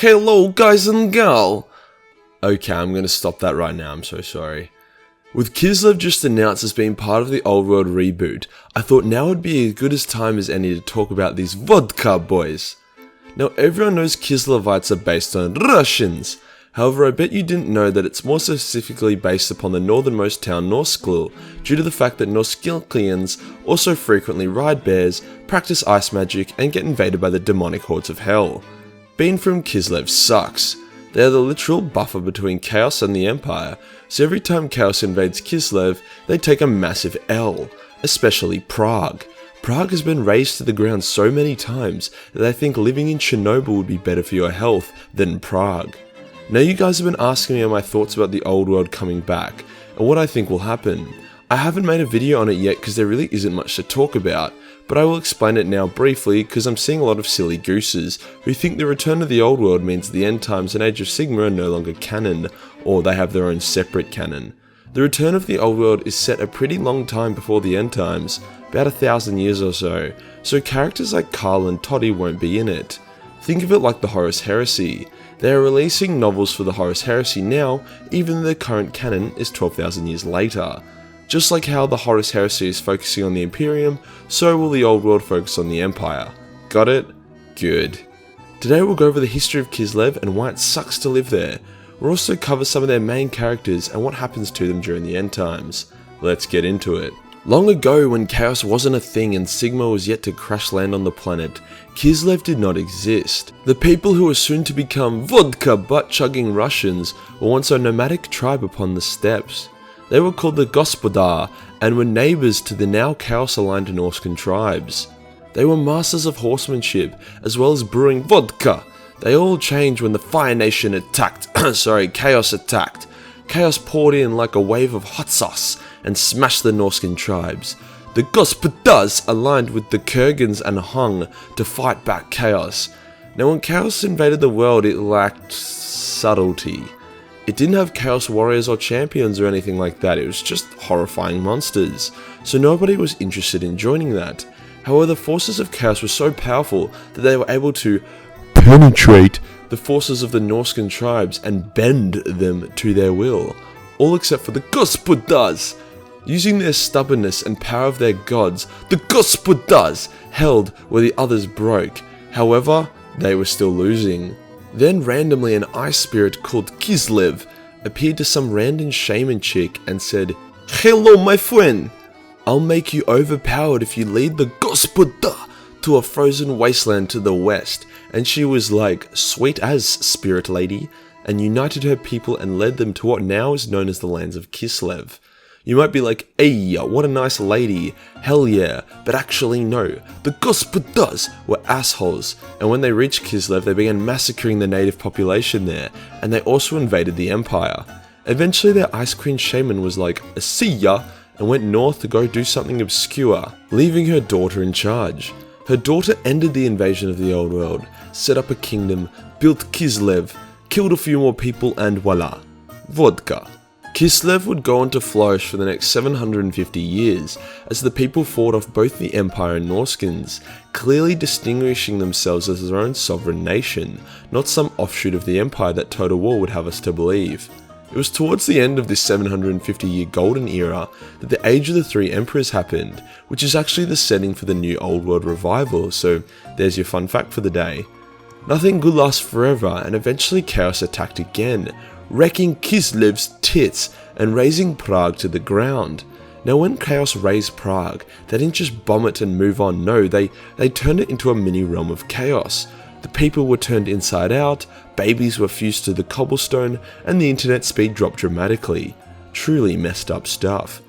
Hello guys and gal! Okay, I'm gonna stop that right now, I'm so sorry. With Kislev just announced as being part of the Old World reboot, I thought now would be as good as time as any to talk about these vodka boys. Now everyone knows Kislevites are based on Russians, however I bet you didn't know that it's more specifically based upon the northernmost town Norskill, due to the fact that Norskillians also frequently ride bears, practice ice magic, and get invaded by the demonic hordes of hell. Being from Kislev sucks. They are the literal buffer between Chaos and the Empire, so every time Chaos invades Kislev, they take a massive L, especially Prague. Prague has been razed to the ground so many times that I think living in Chernobyl would be better for your health than Prague. Now you guys have been asking me my thoughts about the Old World coming back, and what I think will happen. I haven't made a video on it yet because there really isn't much to talk about, but I will explain it now briefly because I'm seeing a lot of silly gooses who think the return of the Old World means the End Times and Age of Sigmar are no longer canon, or they have their own separate canon. The return of the Old World is set a pretty long time before the End Times, about 1,000 years or so characters like Karl and Toddy won't be in it. Think of it like the Horus Heresy. They are releasing novels for the Horus Heresy now, even though the current canon is 12,000 years later. Just like how the Horus Heresy is focusing on the Imperium, so will the Old World focus on the Empire. Got it? Good. Today we'll go over the history of Kislev and why it sucks to live there. We'll also cover some of their main characters and what happens to them during the End Times. Let's get into it. Long ago, when Chaos wasn't a thing and Sigmar was yet to crash land on the planet, Kislev did not exist. The people who were soon to become vodka butt-chugging Russians were once a nomadic tribe upon the steppes. They were called the Gospodar and were neighbours to the now Chaos-aligned Norscan tribes. They were masters of horsemanship as well as brewing vodka. They all changed when the Fire Nation attacked, Chaos attacked. Chaos poured in like a wave of hot sauce and smashed the Norscan tribes. The Gospodars aligned with the Kurgans and hung to fight back Chaos. Now when Chaos invaded the world, it lacked subtlety. It didn't have Chaos warriors or champions or anything like that, it was just horrifying monsters, so nobody was interested in joining that. However, the forces of Chaos were so powerful that they were able to penetrate the forces of the Norscan tribes and bend them to their will, all except for the Gospodars. Using their stubbornness and power of their gods, the Gospodars held where the others broke. However, they were still losing. Then randomly an ice spirit called Kislev appeared to some random shaman chick and said, "Hello my friend, I'll make you overpowered if you lead the Gospodar to a frozen wasteland to the west." And she was like, "Sweet as, spirit lady," and united her people and led them to what now is known as the lands of Kislev. You might be like, "Hey, what a nice lady, hell yeah," but actually no, the Gospodars were assholes, and when they reached Kislev they began massacring the native population there, and they also invaded the Empire. Eventually their Ice Queen shaman was like, "See ya," and went north to go do something obscure, leaving her daughter in charge. Her daughter ended the invasion of the Old World, set up a kingdom, built Kislev, killed a few more people, and voila, vodka. Kislev would go on to flourish for the next 750 years, as the people fought off both the Empire and Norskins, clearly distinguishing themselves as their own sovereign nation, not some offshoot of the Empire that Total War would have us to believe. It was towards the end of this 750-year golden era that the Age of the Three Emperors happened, which is actually the setting for the new Old World revival, so there's your fun fact for the day. Nothing good lasts forever, and eventually Chaos attacked again, wrecking Kislev's tits and razing Prague to the ground. Now when Chaos razed Prague, they didn't just bomb it and move on, no, they turned it into a mini realm of chaos. The people were turned inside out, babies were fused to the cobblestone, and the internet speed dropped dramatically. Truly messed up stuff.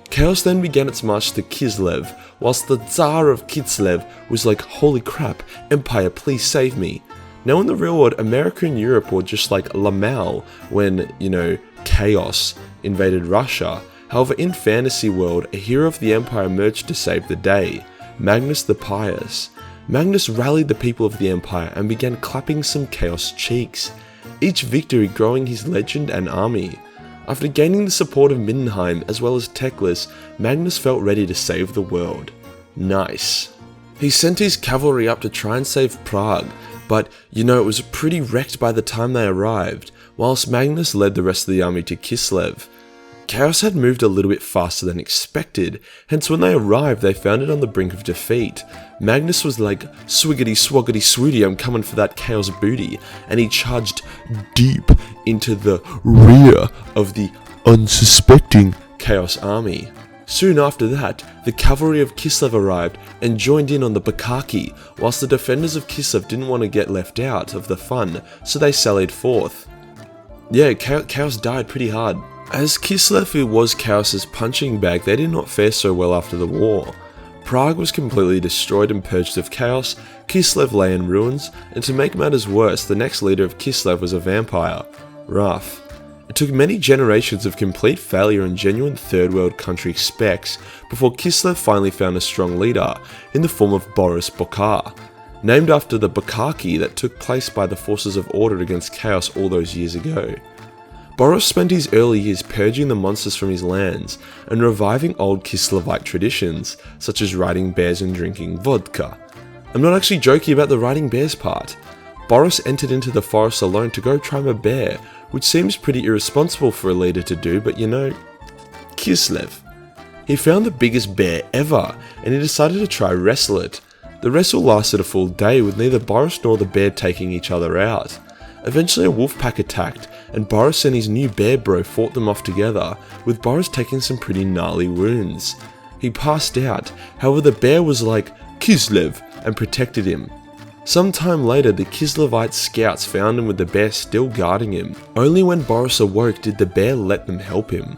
Chaos then began its march to Kislev, whilst the Tsar of Kislev was like, "Holy crap, Empire, please save me." Now in the real world, America and Europe were just like Lamau when, Chaos invaded Russia. However, in fantasy world, a hero of the Empire emerged to save the day, Magnus the Pious. Magnus rallied the people of the Empire and began clapping some Chaos cheeks, each victory growing his legend and army. After gaining the support of Mindenheim as well as Teclis, Magnus felt ready to save the world. Nice. He sent his cavalry up to try and save Prague, but you know, it was pretty wrecked by the time they arrived, whilst Magnus led the rest of the army to Kislev. Chaos had moved a little bit faster than expected, hence when they arrived they found it on the brink of defeat. Magnus was like, "Swiggity swaggity swooty, I'm coming for that Chaos booty," and he charged deep into the rear of the unsuspecting Chaos army. Soon after that, the cavalry of Kislev arrived and joined in on the Bukaki, whilst the defenders of Kislev didn't want to get left out of the fun, so they sallied forth. Yeah, Chaos died pretty hard. As Kislev was Chaos's punching bag, they did not fare so well after the war. Prague was completely destroyed and purged of chaos, Kislev lay in ruins, and to make matters worse, the next leader of Kislev was a vampire. Rough. It took many generations of complete failure and genuine third world country specs before Kislev finally found a strong leader, in the form of Boris Bokar, named after the Bukaki that took place by the forces of order against chaos all those years ago. Boris spent his early years purging the monsters from his lands and reviving old Kislevite traditions, such as riding bears and drinking vodka. I'm not actually joking about the riding bears part. Boris entered into the forest alone to go tame a bear, which seems pretty irresponsible for a leader to do, but you know, Kislev. He found the biggest bear ever, and he decided to try wrestle it. The wrestle lasted a full day with neither Boris nor the bear taking each other out. Eventually a wolf pack attacked, and Boris and his new bear bro fought them off together, with Boris taking some pretty gnarly wounds. He passed out, however the bear was like, "Kislev," and protected him. Some time later the Kislevite scouts found him with the bear still guarding him. Only when Boris awoke did the bear let them help him.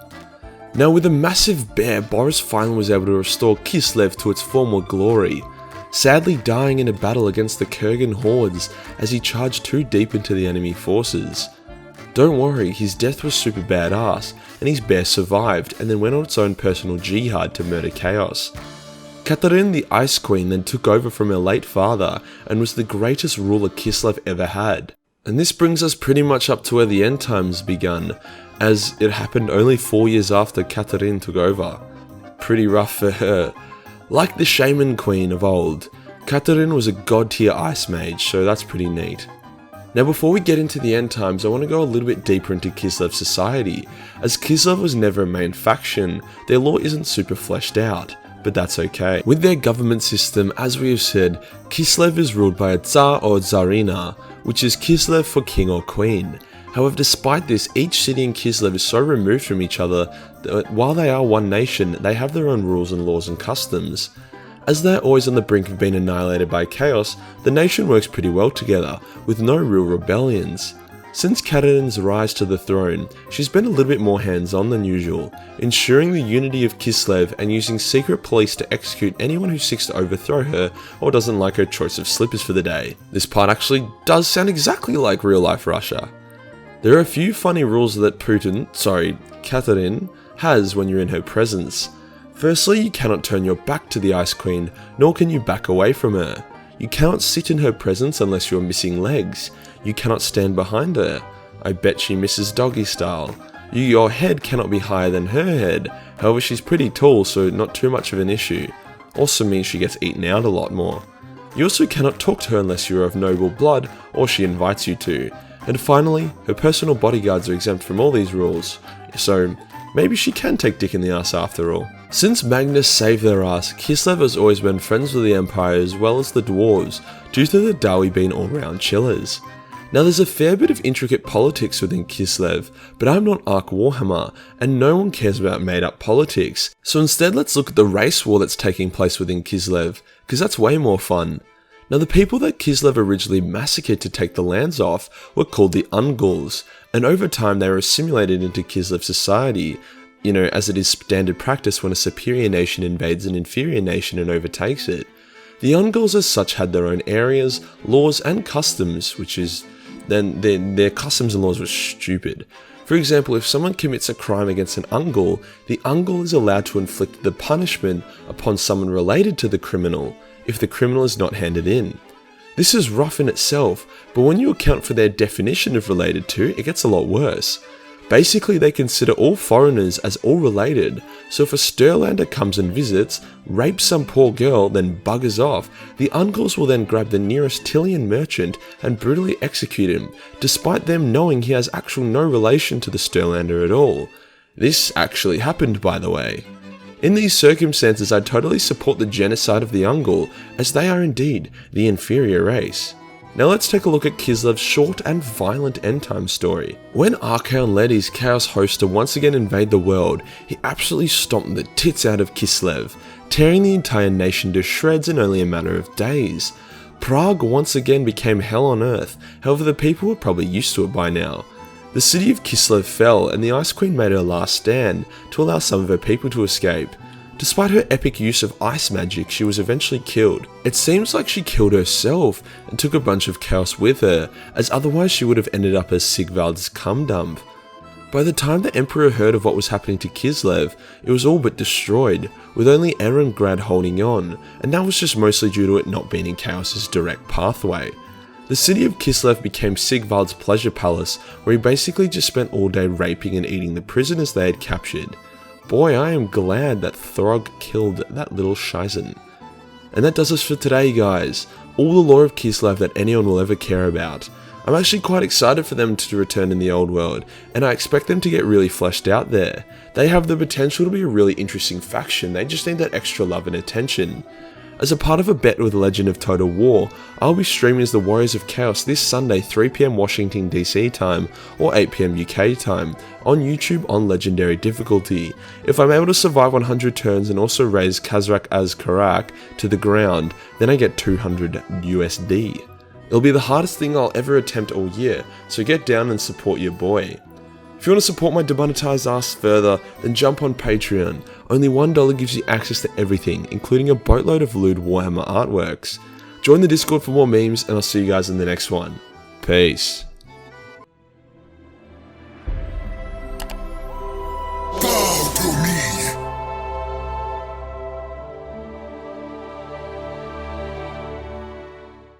Now with a massive bear, Boris finally was able to restore Kislev to its former glory, sadly dying in a battle against the Kurgan hordes as he charged too deep into the enemy forces. Don't worry, his death was super badass, and his bear survived and then went on its own personal jihad to murder chaos. Katarin the Ice Queen then took over from her late father and was the greatest ruler Kislev ever had. And this brings us pretty much up to where the end times begun, as it happened only 4 years after Katarin took over. Pretty rough for her. Like the Shaman Queen of old, Katarin was a god tier ice mage, so that's pretty neat. Now before we get into the end times, I want to go a little bit deeper into Kislev's society, as Kislev was never a main faction, their law isn't super fleshed out, but that's okay. With their government system, as we have said, Kislev is ruled by a Tsar or Tzarina, which is Kislev for king or queen. However, despite this, each city in Kislev is so removed from each other that while they are one nation, they have their own rules and laws and customs. As they're always on the brink of being annihilated by chaos, the nation works pretty well together, with no real rebellions. Since Katarin's rise to the throne, she's been a little bit more hands-on than usual, ensuring the unity of Kislev and using secret police to execute anyone who seeks to overthrow her or doesn't like her choice of slippers for the day. This part actually does sound exactly like real-life Russia. There are a few funny rules that Katarin has when you're in her presence. Firstly, you cannot turn your back to the Ice Queen, nor can you back away from her. You cannot sit in her presence unless you are missing legs. You cannot stand behind her. I bet she misses doggy style. Your head cannot be higher than her head, however she's pretty tall so not too much of an issue. Also means she gets eaten out a lot more. You also cannot talk to her unless you are of noble blood or she invites you to. And finally, her personal bodyguards are exempt from all these rules, so maybe she can take dick in the ass after all. Since Magnus saved their ass, Kislev has always been friends with the Empire as well as the dwarves, due to the Dawi being all-round chillers. Now there's a fair bit of intricate politics within Kislev, but I'm not Ark Warhammer, and no one cares about made-up politics, so instead let's look at the race war that's taking place within Kislev, because that's way more fun. Now the people that Kislev originally massacred to take the lands off were called the Ungals, and over time they were assimilated into Kislev society, as it is standard practice when a superior nation invades an inferior nation and overtakes it. The Ungals as such had their own areas, laws and customs, which is, then their customs and laws were stupid. For example, if someone commits a crime against an Ungal, the Ungal is allowed to inflict the punishment upon someone related to the criminal, if the criminal is not handed in. This is rough in itself, but when you account for their definition of related to, it gets a lot worse. Basically, they consider all foreigners as all related, so if a Stirlander comes and visits, rapes some poor girl, then buggers off, the uncles will then grab the nearest Tillian merchant and brutally execute him, despite them knowing he has actual no relation to the Stirlander at all. This actually happened, by the way. In these circumstances, I totally support the genocide of the Ungol, as they are indeed the inferior race. Now let's take a look at Kislev's short and violent endtime story. When Archaon led his Chaos host to once again invade the world, he absolutely stomped the tits out of Kislev, tearing the entire nation to shreds in only a matter of days. Prague once again became hell on earth, however the people were probably used to it by now. The city of Kislev fell and the Ice Queen made her last stand to allow some of her people to escape. Despite her epic use of ice magic, she was eventually killed. It seems like she killed herself and took a bunch of chaos with her, as otherwise she would have ended up as Sigvald's cum dump. By the time the Emperor heard of what was happening to Kislev, it was all but destroyed, with only Erengrad holding on, and that was just mostly due to it not being in Chaos's direct pathway. The city of Kislev became Sigvald's pleasure palace, where he basically just spent all day raping and eating the prisoners they had captured. Boy, I am glad that Throg killed that little Shizen. And that does us for today, guys. All the lore of Kislev that anyone will ever care about. I'm actually quite excited for them to return in the old world, and I expect them to get really fleshed out there. They have the potential to be a really interesting faction, they just need that extra love and attention. As a part of a bet with Legend of Total War, I'll be streaming as the Warriors of Chaos this Sunday 3pm Washington DC time, or 8pm UK time, on YouTube on Legendary difficulty. If I'm able to survive 100 turns and also raise Khazrak Az Karak to the ground, then I get 200 USD. It'll be the hardest thing I'll ever attempt all year, so get down and support your boy. If you want to support my demonetized ass further, then jump on Patreon. Only $1 gives you access to everything, including a boatload of lewd Warhammer artworks. Join the Discord for more memes, and I'll see you guys in the next one. Peace.